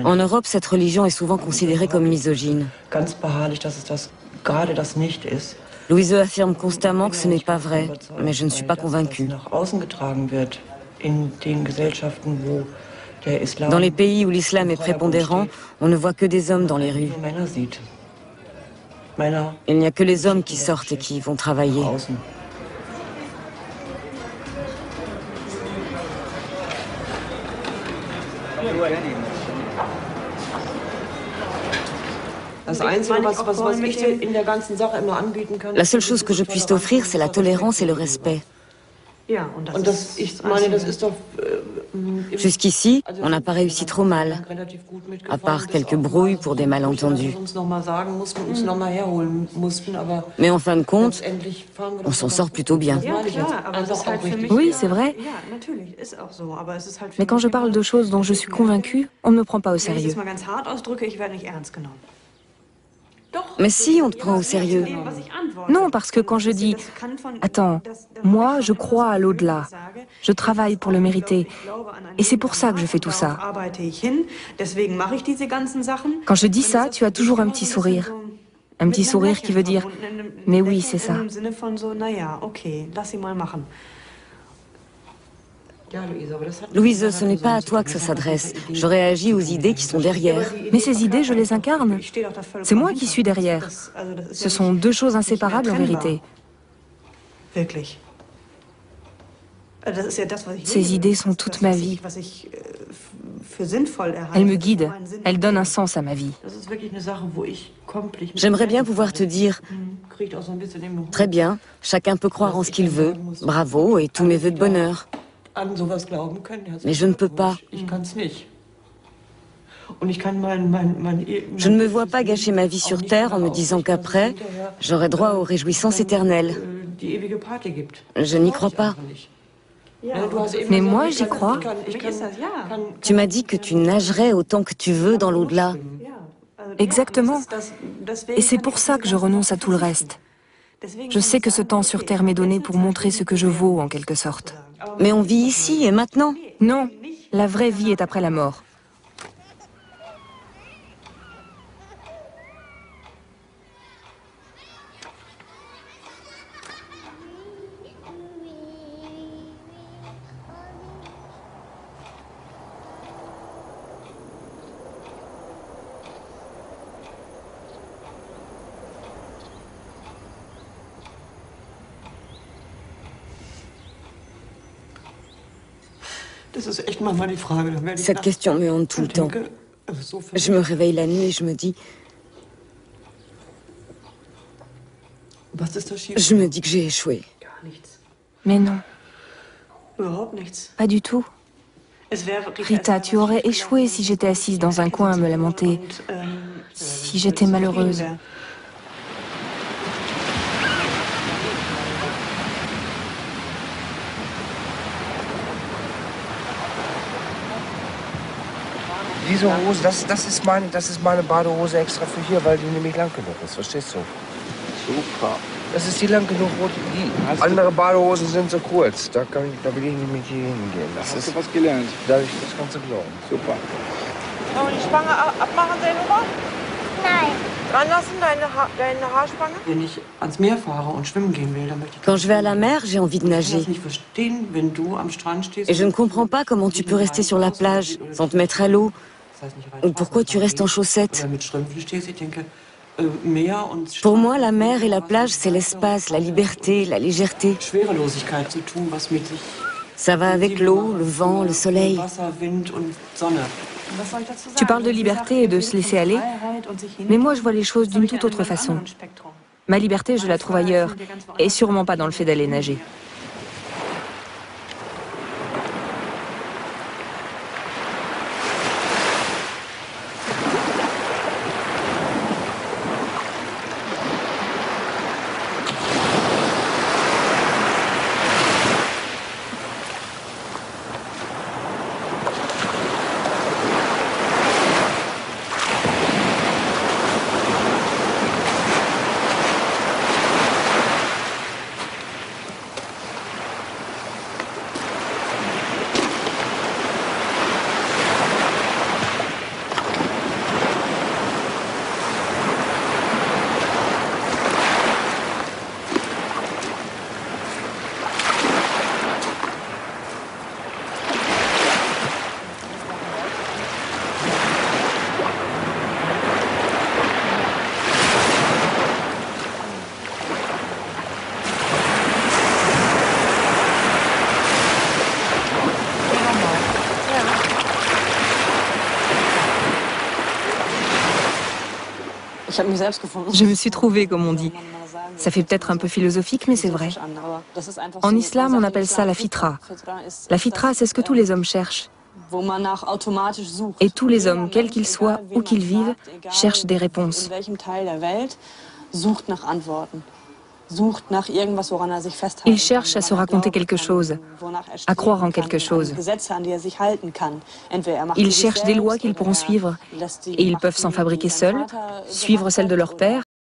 En Europe, cette religion est souvent considérée comme misogyne. Louise affirme constamment que ce n'est pas vrai, mais je ne suis pas convaincue. Dans les pays où l'islam est prépondérant, on ne voit que des hommes dans les rues. Il n'y a que les hommes qui sortent et qui vont travailler. La seule chose que je puisse t'offrir, c'est la tolérance et le respect. Jusqu'ici, on n'a pas réussi trop mal, à part quelques brouilles pour des malentendus. Mais en fin de compte, on s'en sort plutôt bien. Oui, c'est vrai. Mais quand je parle de choses dont je suis convaincue, on ne me prend pas au sérieux. Mais si, on te prend au sérieux. Non, parce que quand je dis « Attends, moi, je crois à l'au-delà, je travaille pour le mériter, et c'est pour ça que je fais tout ça. » Quand je dis ça, tu as toujours un petit sourire. Un petit sourire qui veut dire « Mais oui, c'est ça. » Louise, ce n'est pas à toi que ça s'adresse. Je réagis aux idées qui sont derrière. Mais ces idées, je les incarne. C'est moi qui suis derrière. Ce sont deux choses inséparables en vérité. Ces idées sont toute ma vie. Elles me guident, elles donnent un sens à ma vie. J'aimerais bien pouvoir te dire « Très bien, chacun peut croire en ce qu'il veut, bravo et tous mes vœux de bonheur. » Mais je ne peux pas. Je ne me vois pas gâcher ma vie sur Terre en me disant qu'après, j'aurai droit aux réjouissances éternelles. Je n'y crois pas. Mais moi, j'y crois. Tu m'as dit que tu nagerais autant que tu veux dans l'au-delà. Exactement. Et c'est pour ça que je renonce à tout le reste. Je sais que ce temps sur Terre m'est donné pour montrer ce que je vaux, en quelque sorte. Mais on vit ici et maintenant. Non, la vraie vie est après la mort. Cette question me hante tout le temps. Je me réveille la nuit et je me dis... Je me dis que j'ai échoué. Mais non. Pas du tout. Rita, tu aurais échoué si j'étais assise dans un coin à me lamenter. Si j'étais malheureuse. Diese Hose, das ist meine Badehose extra für hier, weil die nämlich lang genug ist, verstehst du? Super. Das ist die lang genug, wo die andere Badehosen sind so kurz. Da will ich nicht mit hier hingehen. Hast du was gelernt? Da ich das Ganze glauben. Super. Wollen wir die Spange abmachen, Selma? Nein. Dran lassen, deine Haarspange? Wenn ich ans Meer fahre und schwimmen gehen will, dann möchte ich... Quand je vais à la mer, j'ai envie de nager. nicht verstehen, wenn du am Strand stehst... Et je ne comprends pas comment tu peux rester sur la plage sans te mettre à l'eau. Ou pourquoi tu restes en chaussettes. Pour moi, la mer et la plage, c'est l'espace, la liberté, la légèreté. Ça va avec l'eau, le vent, le soleil. Tu parles de liberté et de se laisser aller, mais moi je vois les choses d'une toute autre façon. Ma liberté, je la trouve ailleurs, et sûrement pas dans le fait d'aller nager. Je me suis trouvée, comme on dit. Ça fait peut-être un peu philosophique, mais c'est vrai. En islam, on appelle ça la fitra. La fitra, c'est ce que tous les hommes cherchent. Et tous les hommes, quels qu'ils soient, où qu'ils vivent, cherchent des réponses. Ils cherchent à se raconter quelque chose, à croire en quelque chose. Ils cherchent des lois qu'ils pourront suivre, et ils peuvent s'en fabriquer seuls, suivre celles de leur père,